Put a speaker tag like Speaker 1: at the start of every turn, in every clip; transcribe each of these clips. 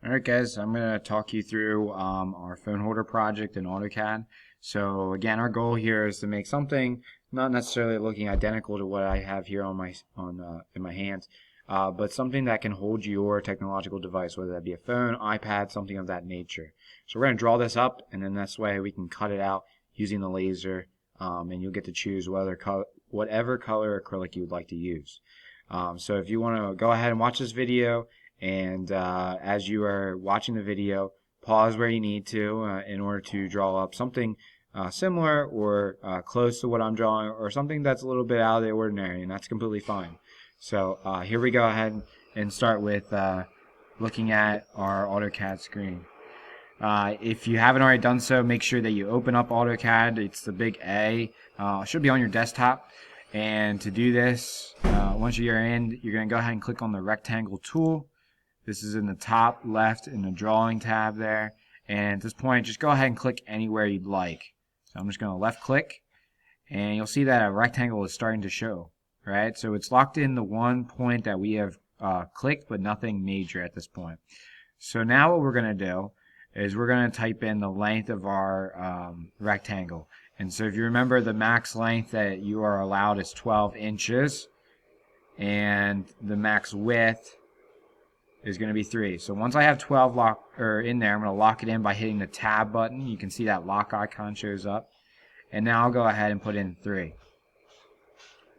Speaker 1: Alright guys, I'm going to talk you through our phone holder project in AutoCAD. So again, our goal here is to make something not necessarily looking identical to what I have here on in my hands, but something that can hold your technological device, whether that be a phone, iPad, something of that nature. So we're going to draw this up, and then this way we can cut it out using the laser, and you'll get to choose whatever color acrylic you would like to use. So if you want to go ahead and watch this video, and as you are watching the video, pause where you need to in order to draw up something similar or close to what I'm drawing, or something that's a little bit out of the ordinary, and that's completely fine. So here we go ahead and start with looking at our AutoCAD screen. If you haven't already done so, make sure that you open up AutoCAD. It's the big A. It should be on your desktop. And to do this, once you're in, you're going to go ahead and click on the rectangle tool. This is in the top left in the drawing tab there. And at this point, just go ahead and click anywhere you'd like. So I'm just going to left click, and you'll see that a rectangle is starting to show, right? So it's locked in the one point that we have clicked, but nothing major at this point. So now what we're going to do is we're going to type in the length of our rectangle. And so if you remember, the max length that you are allowed is 12 inches, and the max width is going to be 3. So once I have 12 in there, I'm going to lock it in by hitting the tab button. You can see that lock icon shows up. And now I'll go ahead and put in 3.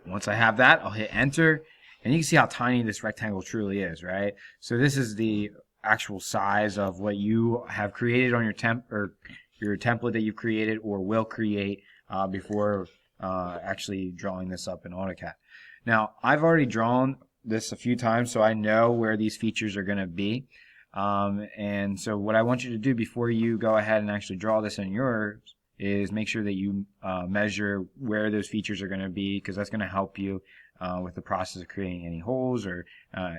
Speaker 1: Once I have that, I'll hit enter, and you can see how tiny this rectangle truly is, right? So this is the actual size of what you have created on your template that you've created or will create before actually drawing this up in AutoCAD. Now, I've already drawn this a few times, so I know where these features are going to be. And so what I want you to do before you go ahead and actually draw this in yours is make sure that you measure where those features are going to be, because that's going to help you with the process of creating any holes or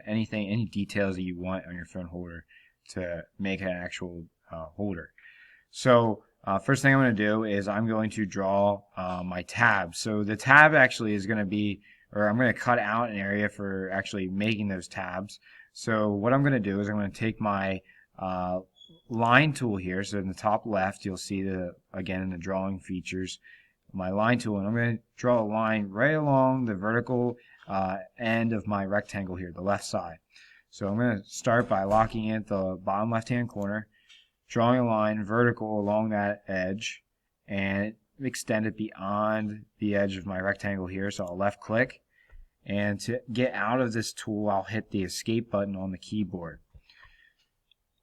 Speaker 1: any details that you want on your phone holder to make an actual holder. So first thing I'm going to do is I'm going to draw my tab. So the tab actually is going to be, or I'm going to cut out an area for actually making those tabs. So what I'm going to do is I'm going to take my line tool here. So in the top left, you'll see again in the drawing features, my line tool, and I'm going to draw a line right along the vertical end of my rectangle here, the left side. So I'm going to start by locking in at the bottom left-hand corner, drawing a line vertical along that edge, and extend it beyond the edge of my rectangle here. So I'll left click, and to get out of this tool, I'll hit the escape button on the keyboard.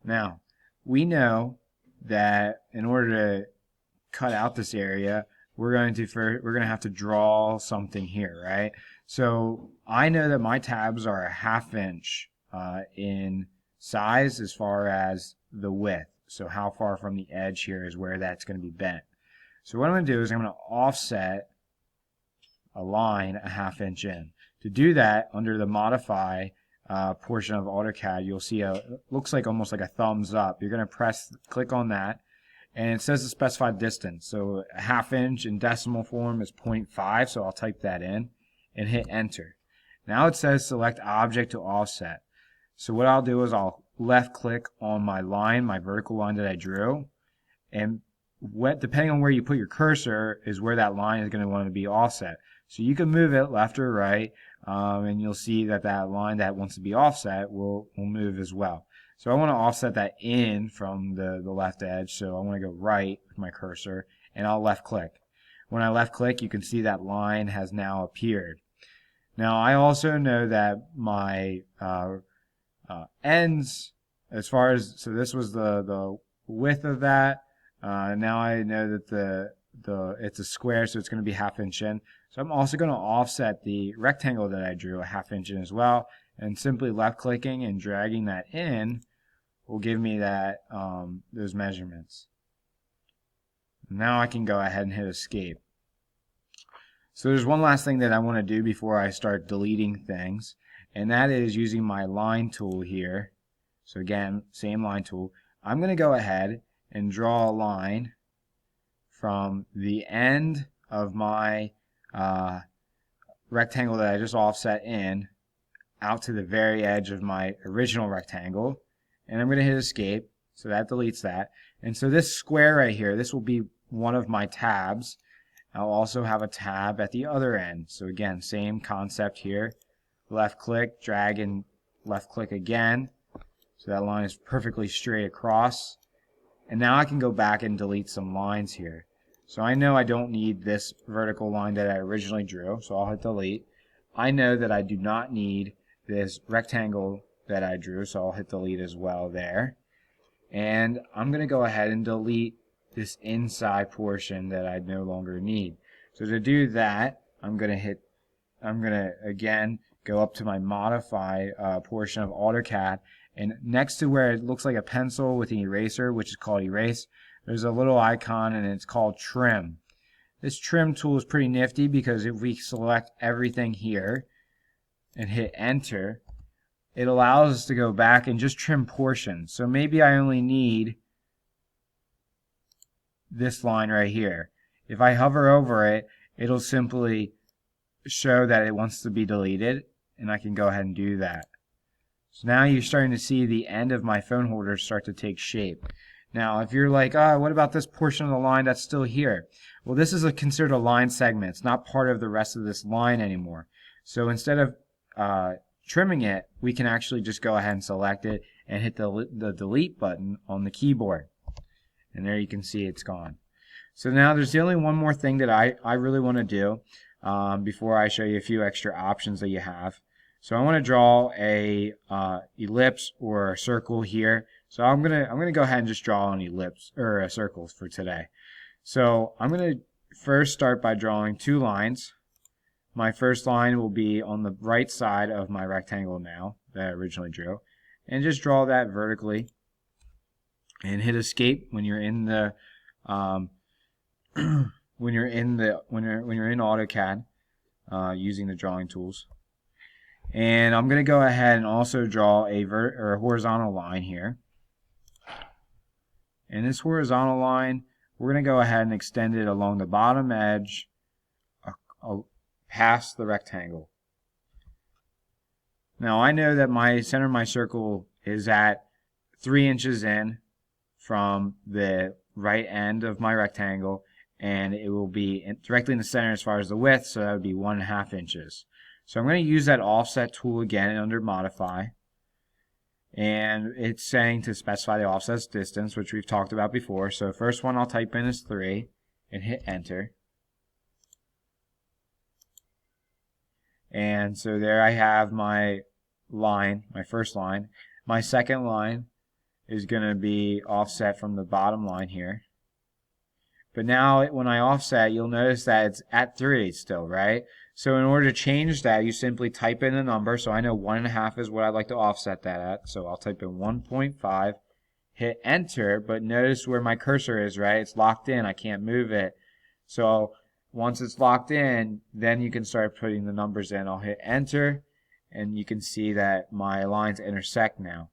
Speaker 1: Now, we know that in order to cut out this area, we're going to have to draw something here, right? So I know that my tabs are a 1/2 inch in size as far as the width. So how far from the edge here is where that's going to be bent. So what I'm going to do is I'm going to offset a line a 1/2 inch in. To do that, under the modify portion of AutoCAD, you'll see looks like almost like a thumbs up. You're going to click on that, and it says the specified distance. So a 1/2 inch in decimal form is 0.5, so I'll type that in and hit enter. Now it says select object to offset. So what I'll do is I'll left click on my line, my vertical line that I drew, and depending on where you put your cursor is where that line is going to want to be offset. So you can move it left or right, and you'll see that that line that wants to be offset will move as well. So I want to offset that in from the left edge, so I want to go right with my cursor, and I'll left click. When I left click, you can see that line has now appeared. Now I also know that my ends, as far as, so this was the width of that. Now I know that it's a square, so it's going to be 1/2 inch in. So I'm also going to offset the rectangle that I drew a 1/2 inch in as well, and simply left clicking and dragging that in will give me that those measurements. Now I can go ahead and hit escape. So there's one last thing that I want to do before I start deleting things, and that is using my line tool here. So again, same line tool. I'm going to go ahead and draw a line from the end of my rectangle that I just offset in out to the very edge of my original rectangle, and I'm going to hit escape. So that deletes that. And so this square right here, this will be one of my tabs. I'll also have a tab at the other end. So again, same concept here. Left click, drag and left click again. So that line is perfectly straight across. And now I can go back and delete some lines here. So I know I don't need this vertical line that I originally drew, so I'll hit delete. I know that I do not need this rectangle that I drew, so I'll hit delete as well there. And I'm going to go ahead and delete this inside portion that I no longer need. So to do that, I'm going to again go up to my modify portion of AutoCAD, and next to where it looks like a pencil with an eraser, which is called erase, there's a little icon and it's called trim. This trim tool is pretty nifty because if we select everything here and hit enter, it allows us to go back and just trim portions. So maybe I only need this line right here. If I hover over it, it'll simply show that it wants to be deleted, and I can go ahead and do that. So now you're starting to see the end of my phone holder start to take shape. Now if you're like, what about this portion of the line that's still here? Well, this is considered a line segment. It's not part of the rest of this line anymore. So instead of trimming it, we can actually just go ahead and select it and hit the delete button on the keyboard. And there you can see it's gone. So now there's only one more thing that I really want to do before I show you a few extra options that you have. So I want to draw a ellipse or a circle here. So I'm gonna go ahead and just draw an ellipse or a circle for today. So I'm gonna first start by drawing two lines. My first line will be on the right side of my rectangle now that I originally drew, and just draw that vertically. And hit escape when you're in the when you're in AutoCAD using the drawing tools. And I'm going to go ahead and also draw a horizontal line here. And this horizontal line, we're going to go ahead and extend it along the bottom edge past the rectangle. Now I know that my center of my circle is at 3 inches in from the right end of my rectangle, and it will be directly in the center as far as the width, so that would be 1.5 inches. So I'm going to use that offset tool again under modify, and it's saying to specify the offset distance, which we've talked about before. So first one I'll type in is 3 and hit enter. And so there I have my line, my first line. My second line is going to be offset from the bottom line here. But now when I offset, you'll notice that it's at 3 still, right? So in order to change that, you simply type in a number. So I know 1.5 is what I'd like to offset that at. So I'll type in 1.5, hit enter, but notice where my cursor is, right? It's locked in. I can't move it. So once it's locked in, then you can start putting the numbers in. I'll hit enter, and you can see that my lines intersect now.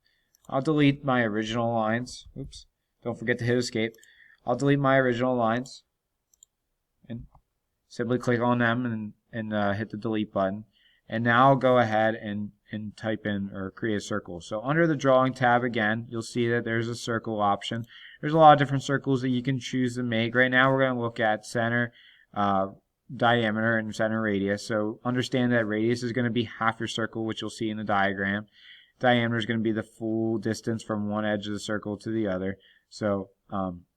Speaker 1: I'll delete my original lines. Oops, don't forget to hit escape. I'll delete my original lines and simply click on them and hit the delete button. And now I'll go ahead and type in or create a circle. So under the drawing tab again, you'll see that there's a circle option. There's a lot of different circles that you can choose to make. Right now we're going to look at center, diameter, and center radius. So understand that radius is going to be half your circle, which you'll see in the diagram. Diameter is going to be the full distance from one edge of the circle to the other. So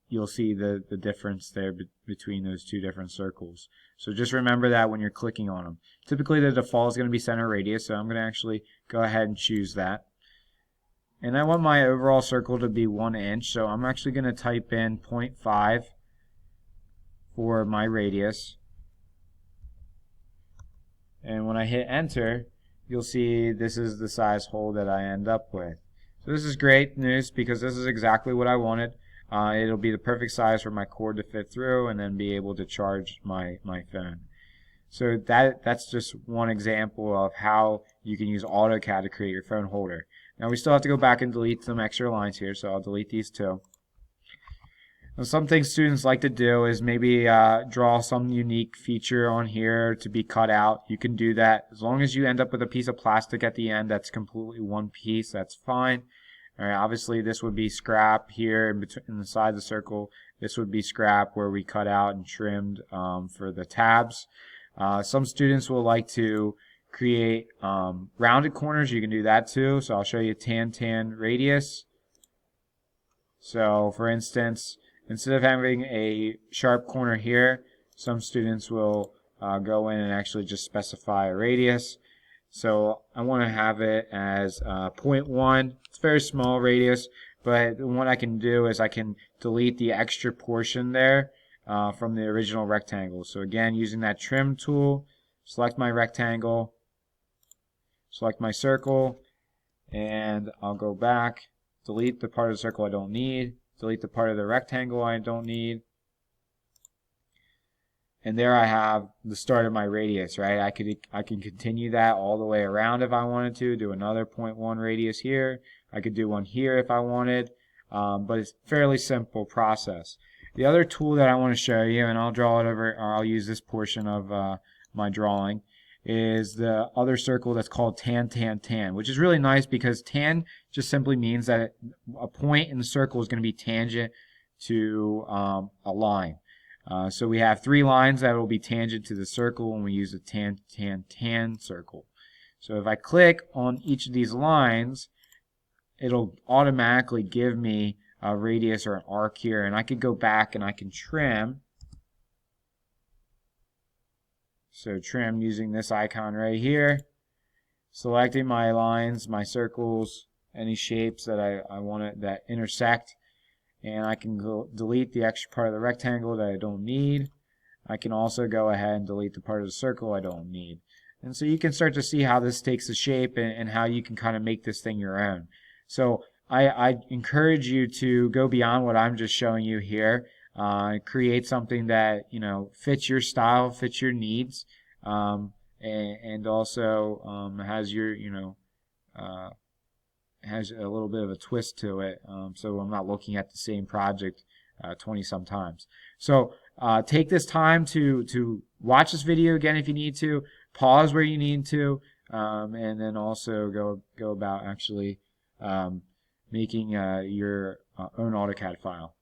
Speaker 1: you'll see the difference there between those two different circles. So just remember that when you're clicking on them. Typically the default is going to be center radius, so I'm going to actually go ahead and choose that. And I want my overall circle to be 1 inch, so I'm actually going to type in 0.5 for my radius. And when I hit enter, you'll see this is the size hole that I end up with. So this is great news because this is exactly what I wanted. It'll be the perfect size for my cord to fit through and then be able to charge my phone. So that's just one example of how you can use AutoCAD to create your phone holder. Now we still have to go back and delete some extra lines here, so I'll delete these two. Now, some things students like to do is maybe draw some unique feature on here to be cut out. You can do that as long as you end up with a piece of plastic at the end that's completely one piece. That's fine. All right, obviously this would be scrap here in between in the side of the circle. This would be scrap where we cut out and trimmed for the tabs. Some students will like to create rounded corners. You can do that too. So I'll show you tan radius. So for instance, instead of having a sharp corner here, some students will go in and actually just specify a radius. So I want to have it as 0.1. It's a very small radius, but what I can do is I can delete the extra portion there from the original rectangle. So again, using that trim tool, select my rectangle, select my circle, and I'll go back, delete the part of the circle I don't need, delete the part of the rectangle I don't need, and there I have the start of my radius, right? I can continue that all the way around if I wanted to, do another 0.1 radius here. I could do one here if I wanted, but it's a fairly simple process. The other tool that I want to show you, and I'll draw it over, or I'll use this portion of my drawing, is the other circle that's called tan, which is really nice because tan just simply means that a point in the circle is going to be tangent to a line. So we have 3 lines that will be tangent to the circle when we use a tan circle. So if I click on each of these lines, it'll automatically give me a radius or an arc here, and I could go back and I can trim. So trim using this icon right here, selecting my lines, my circles, any shapes that I want that intersect. And I can go delete the extra part of the rectangle that I don't need. I can also go ahead and delete the part of the circle I don't need. And so you can start to see how this takes a shape and how you can kind of make this thing your own. So I encourage you to go beyond what I'm just showing you here. Create something that fits your style, fits your needs, and also has your has a little bit of a twist to it, so I'm not looking at the same project 20 some times. So take this time to watch this video again if you need to, pause where you need to, and then also go about actually making your own AutoCAD file.